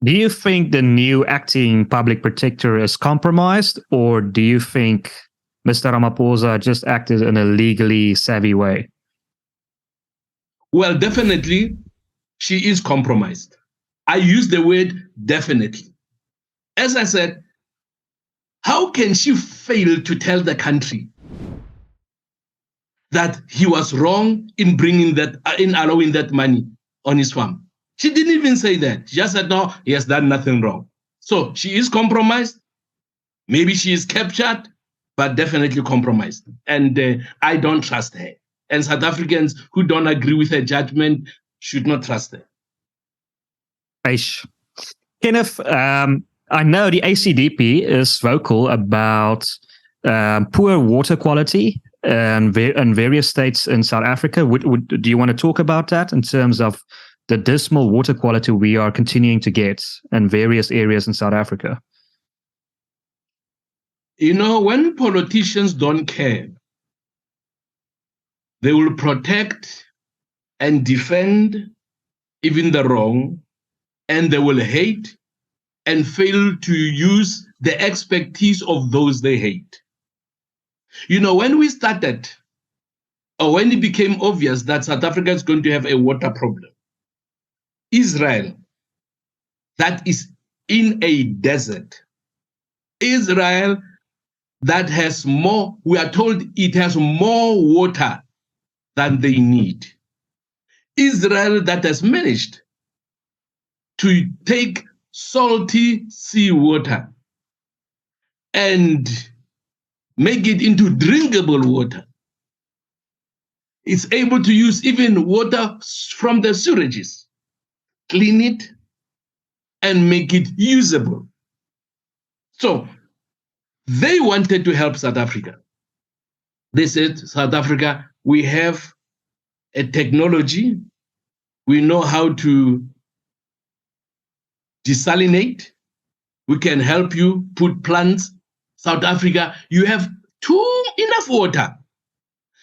Do you think the new acting public protector is compromised, or do you think Mr. Ramaphosa just acted in a legally savvy way? Well, definitely, she is compromised. I use the word definitely. As I said, how can she fail to tell the country that he was wrong in bringing that, in allowing that money on his farm? She didn't even say that. She just said, no, he has done nothing wrong. So she is compromised. Maybe she is captured, but definitely compromised. And I don't trust her. And South Africans who don't agree with her judgment should not trust her. Aish. Kenneth, I know the ACDP is vocal about poor water quality in various states in South Africa. Do you want to talk about that in terms of the dismal water quality we are continuing to get in various areas in South Africa? You know, when politicians don't care, they will protect and defend even the wrong, and they will hate and fail to use the expertise of those they hate. You know, when we started, or when it became obvious that South Africa is going to have a water problem, Israel, that is in a desert, Israel that has more, we are told it has more water than they need. Israel that has managed to take salty seawater and make it into drinkable water. It's able to use even water from the sewages, clean it, and make it usable. So they wanted to help South Africa. They said, South Africa, we have a technology. We know how to desalinate. We can help you put plants. South Africa, you have enough water.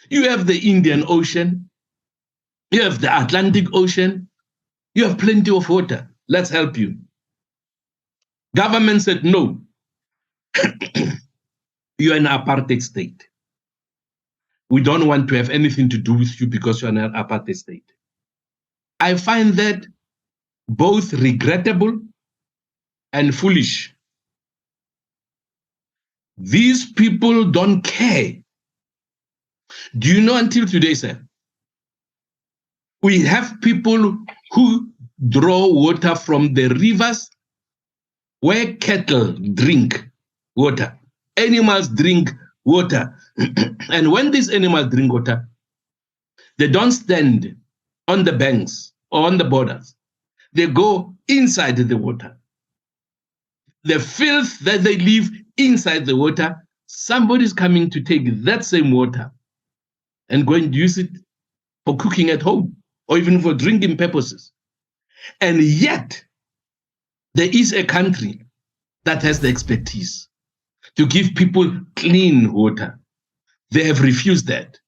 You have the Indian Ocean. You have the Atlantic Ocean. You have plenty of water. Let's help you. Government said, no, you're an apartheid state. We don't want to have anything to do with you because you're an apartheid state. I find that both regrettable and foolish. These people don't care. Do you know, until today, sir, we have people who draw water from the rivers where cattle drink water. Animals drink water. And when these animals drink water, they don't stand on the banks or on the borders. They go inside the water. The filth that they leave inside the water, somebody's coming to take that same water and go and use it for cooking at home or even for drinking purposes. And yet, there is a country that has the expertise to give people clean water. They have refused that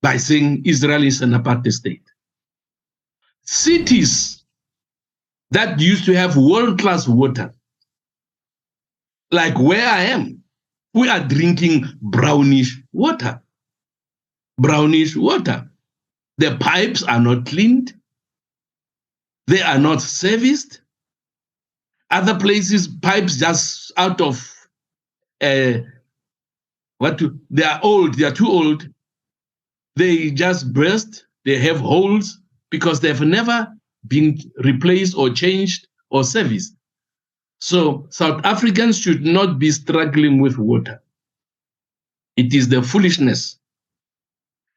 by saying Israel is an apartheid state. Cities that used to have world-class water, like where I am, we are drinking brownish water. Brownish water. The pipes are not cleaned. They are not serviced. Other places, pipes just out of they are old, they are too old. They just burst, they have holes because they've never been replaced or changed or serviced. So South Africans should not be struggling with water. It is the foolishness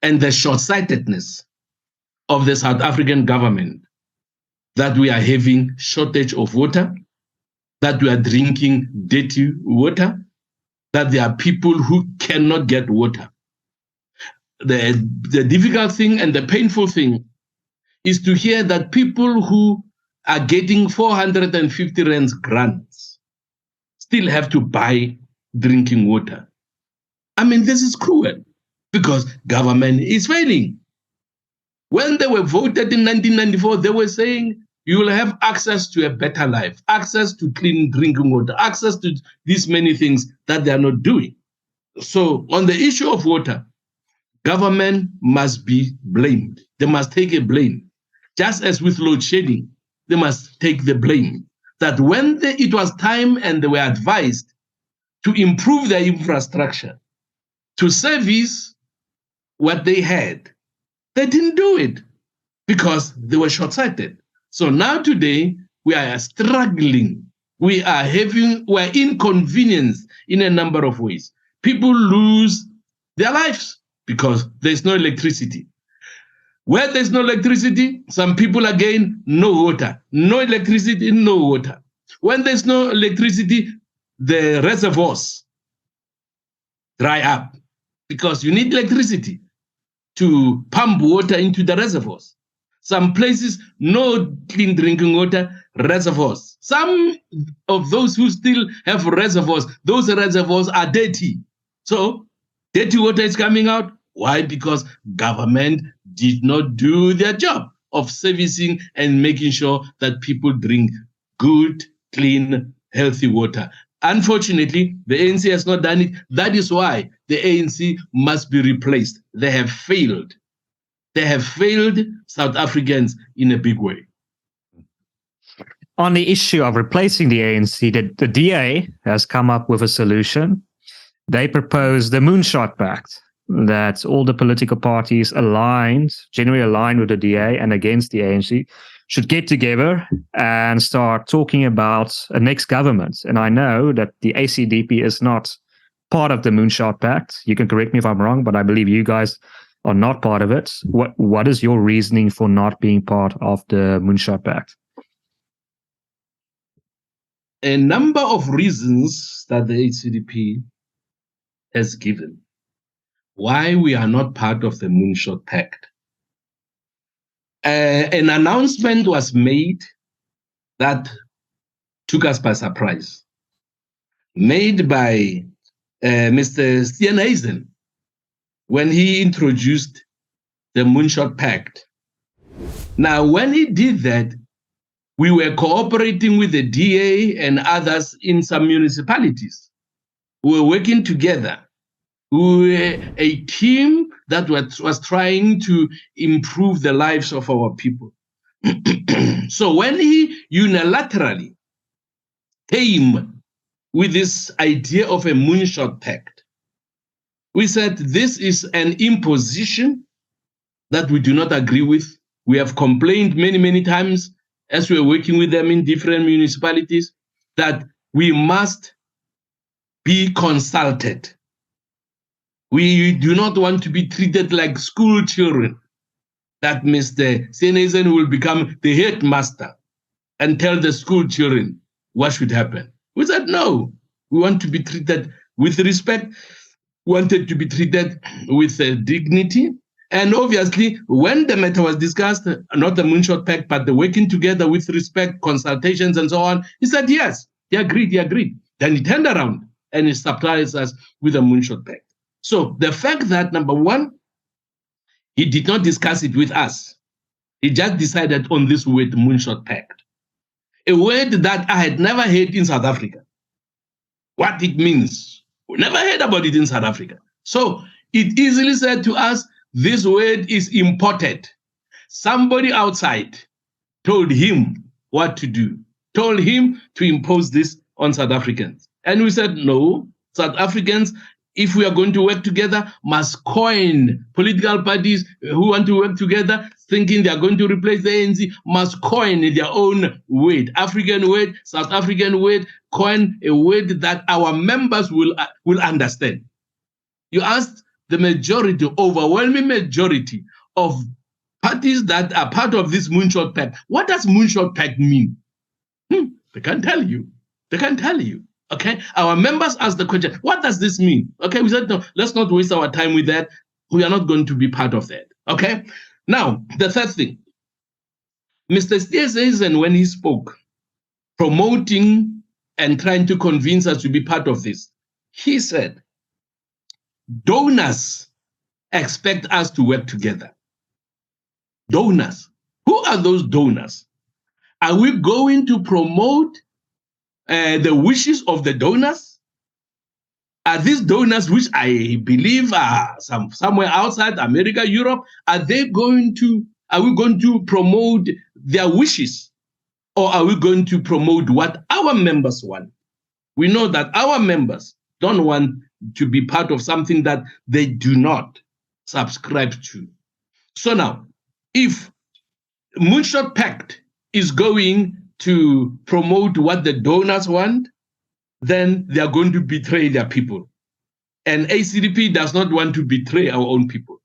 and the short-sightedness of the South African government that we are having shortage of water, that we are drinking dirty water, that there are people who cannot get water. The difficult thing and the painful thing is to hear that people who are getting 450 rands grants still have to buy drinking water. I mean, this is cruel because government is failing. When they were voted in 1994, they were saying you will have access to a better life, access to clean drinking water, access to these many things that they are not doing. So on the issue of water, government must be blamed. They must take a blame. Just as with load shedding, they must take the blame. That when it was time and they were advised to improve their infrastructure, to service what they had, they didn't do it because they were short-sighted. So now today, we are struggling. We are inconvenienced in a number of ways. People lose their lives because there's no electricity. Where there's no electricity, some people again, no water. No electricity, no water. When there's no electricity, the reservoirs dry up because you need electricity to pump water into the reservoirs. Some places, no clean drinking water, reservoirs. Some of those who still have reservoirs, those reservoirs are dirty. So dirty water is coming out. Why? Because government did not do their job of servicing and making sure that people drink good, clean, healthy water. Unfortunately, the ANC has not done it. That is why the ANC must be replaced. They have failed. They have failed South Africans in a big way. On the issue of replacing the ANC, the DA has come up with a solution. They propose the Moonshot PACT, that all the political parties generally aligned with the DA and against the ANC, should get together and start talking about a next government. And I know that the ACDP is not part of the Moonshot PACT. You can correct me if I'm wrong, but I believe you guys are not part of it. What is your reasoning for not being part of the Moonshot PACT? A number of reasons that the ACDP has given why we are not part of the Moonshot PACT. An announcement was made that took us by surprise, made by Mr. Steenhuisen when he introduced the Moonshot PACT. Now, when he did that, we were cooperating with the DA and others in some municipalities. We were working together. We were a team that was trying to improve the lives of our people. So when he unilaterally came with this idea of a Moonshot PACT, we said this is an imposition that we do not agree with. We have complained many, many times as we are working with them in different municipalities that we must be consulted. We do not want to be treated like school children, that Mr. Steenhuisen will become the headmaster and tell the school children what should happen. We said, no, we want to be treated with respect, wanted to be treated with dignity. And obviously, when the matter was discussed, not the Moonshot PACT, but the working together with respect, consultations and so on, he said, yes, he agreed. Then he turned around and he surprised us with the Moonshot PACT. So the fact that, number one, he did not discuss it with us. He just decided on this word, Moonshot PACT, a word that I had never heard in South Africa. What it means, we never heard about it in South Africa. So it easily said to us, this word is imported. Somebody outside told him what to do, told him to impose this on South Africans. And we said, no, South Africans, if we are going to work together, must coin political parties who want to work together, thinking they are going to replace the ANC, must coin their own word, African word, South African word, coin a word that our members will understand. You asked the majority, overwhelming majority of parties that are part of this Moonshot PACT, what does Moonshot PACT mean? They can't tell you. They can't tell you. Okay, our members asked the question, what does this mean? Okay, we said, no, let's not waste our time with that. We are not going to be part of that. Okay, now, the third thing, Mr. Steenhuisen, when he spoke, promoting and trying to convince us to be part of this, he said, donors expect us to work together. Donors. Who are those donors? Are we going to promote the wishes of the donors? Are these donors, which I believe are somewhere outside America, Europe, are we going to promote their wishes? Or are we going to promote what our members want? We know that our members don't want to be part of something that they do not subscribe to. So now, if Moonshot PACT is going to promote what the donors want, then they are going to betray their people. And ACDP does not want to betray our own people.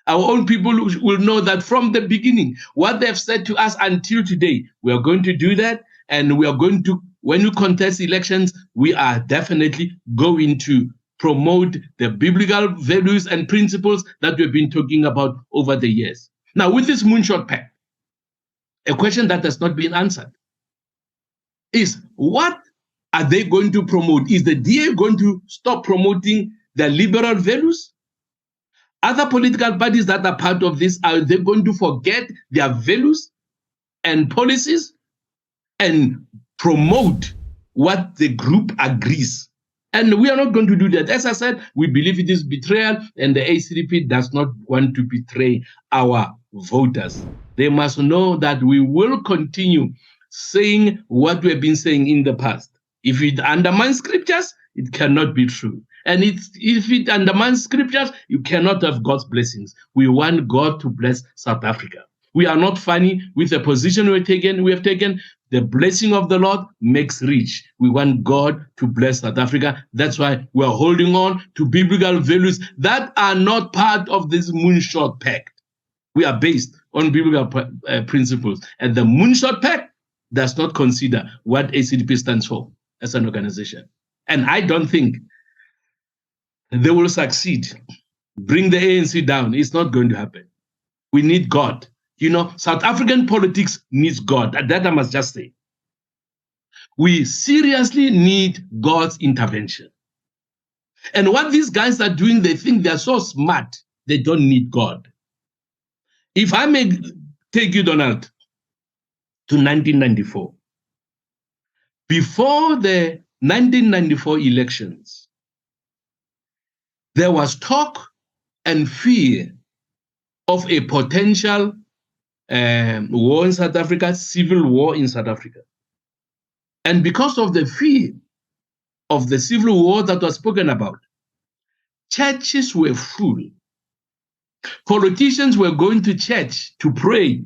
Our own people will know that from the beginning, what they've said to us until today, we are going to do that. And we are going to, when we contest elections, we are definitely going to promote the biblical values and principles that we've been talking about over the years. Now, with this Moonshot PACT, a question that has not been answered is, what are they going to promote? Is the DA going to stop promoting their liberal values? Other political parties that are part of this, are they going to forget their values and policies and promote what the group agrees? And we are not going to do that. As I said, we believe it is betrayal, and the ACDP does not want to betray our voters. They must know that we will continue saying what we have been saying in the past. If it undermines scriptures, it cannot be true. And if it undermines scriptures, you cannot have God's blessings. We want God to bless South Africa. We are not funny with the position we have taken. The blessing of the Lord makes rich. We want God to bless South Africa. That's why we are holding on to biblical values that are not part of this Moonshot PACT. We are based on biblical principles. And the Moonshot PACT does not consider what ACDP stands for as an organization. And I don't think they will succeed. Bring the ANC down. It's not going to happen. We need God. You know, South African politics needs God. That I must just say. We seriously need God's intervention. And what these guys are doing, they think they're so smart, they don't need God. If I may take you, Donald, to 1994. Before the 1994 elections, there was talk and fear of a potential war in South Africa, civil war in South Africa. And because of the fear of the civil war that was spoken about, churches were full. Politicians were going to church to pray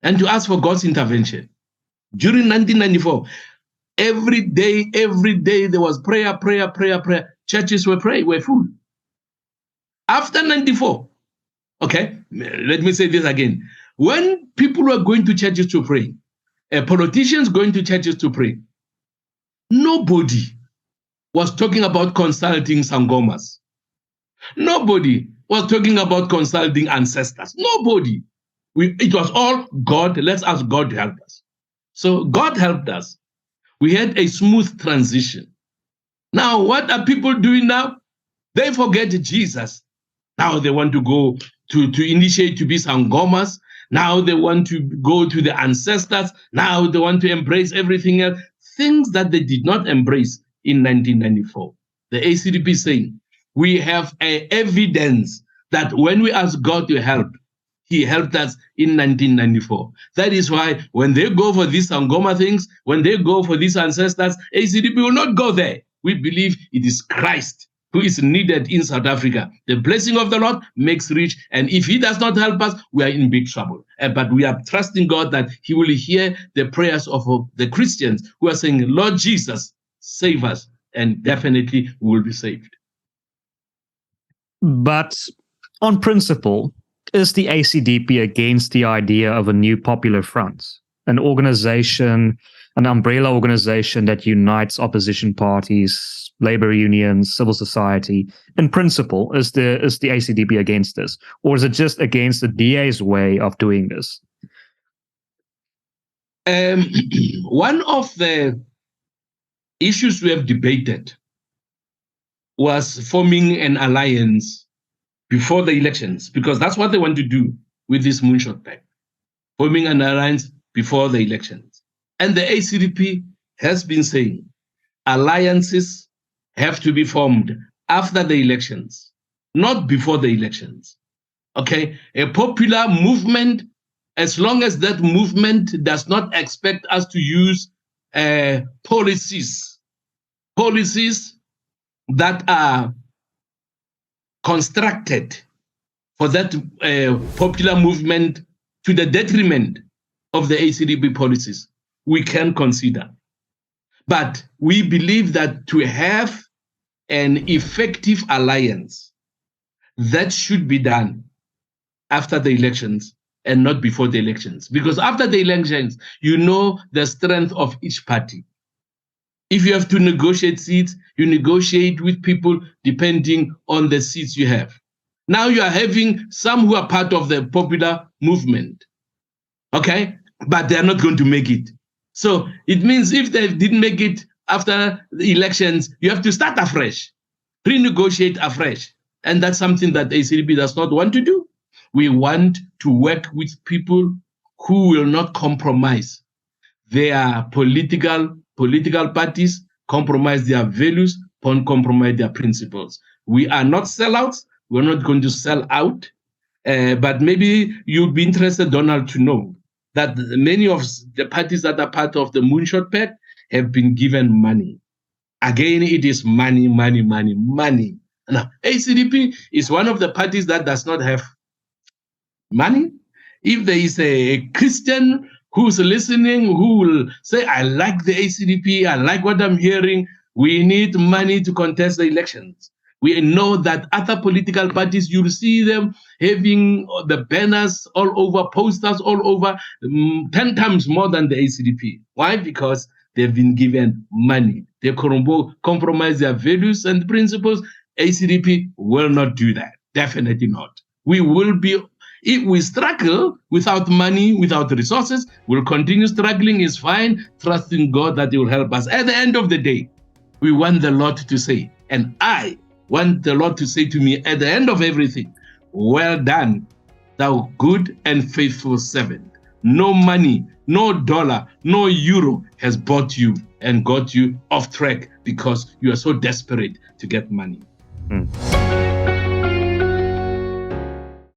and to ask for God's intervention. During 1994, every day there was prayer. Churches were full. After 94, okay, let me say this again. When people were going to churches to pray, politicians going to churches to pray, nobody was talking about consulting sangomas. Nobody was talking about consulting ancestors. Nobody. It was all God. Let's ask God to help us. So God helped us. We had a smooth transition. Now, what are people doing now? They forget Jesus. Now they want to go to initiate to be sangomas. Now they want to go to the ancestors. Now they want to embrace everything else. Things that they did not embrace in 1994. The ACDP is saying, we have evidence that when we ask God to help, He helped us in 1994. That is why when they go for these Sangoma things, when they go for these ancestors, ACDP will not go there. We believe it is Christ who is needed in South Africa. The blessing of the Lord makes rich, and if He does not help us, we are in big trouble. But we are trusting God that He will hear the prayers of the Christians who are saying, Lord Jesus, save us, and definitely we will be saved. But on principle, is the ACDP against the idea of a new popular front, an organization, an umbrella organization that unites opposition parties, labor unions, civil society? In principle, is the ACDP against this, or is it just against the DA's way of doing this? One of the issues we have debated was forming an alliance before the elections, because that's what they want to do with this Moonshot PACT, forming an alliance before the elections. And the ACDP has been saying alliances have to be formed after the elections, not before the elections. Okay, a popular movement, as long as that movement does not expect us to use policies that are constructed for that popular movement to the detriment of the ACDP policies, we can consider. But we believe that to have an effective alliance, that should be done after the elections and not before the elections. Because after the elections, you know the strength of each party. If you have to negotiate seats, you negotiate with people depending on the seats you have. Now you are having some who are part of the popular movement, okay? But they're not going to make it. So it means if they didn't make it after the elections, you have to start afresh, renegotiate afresh. And that's something that ACDP does not want to do. We want to work with people who will not compromise their political parties, compromise their values, compromise their principles. We are not sellouts. We're not going to sell out. But maybe you'd be interested, Donald, to know that many of the parties that are part of the Moonshot PACT have been given money. Again, it is money, money, money, money. Now, ACDP is one of the parties that does not have money. If there is a Christian who's listening, who will say, I like the ACDP, I like what I'm hearing, we need money to contest the elections. We know that other political parties, you'll see them having the banners all over, posters all over, 10 times more than the ACDP. Why? Because they've been given money. They compromise their values and principles. ACDP will not do that. Definitely not. We will be, if we struggle without money, without resources, we'll continue struggling, is fine, trusting God that He will help us. At the end of the day, we want the Lord to say, and I want the Lord to say to me at the end of everything, well done, thou good and faithful servant. No money, no dollar, no euro has bought you and got you off track because you are so desperate to get money.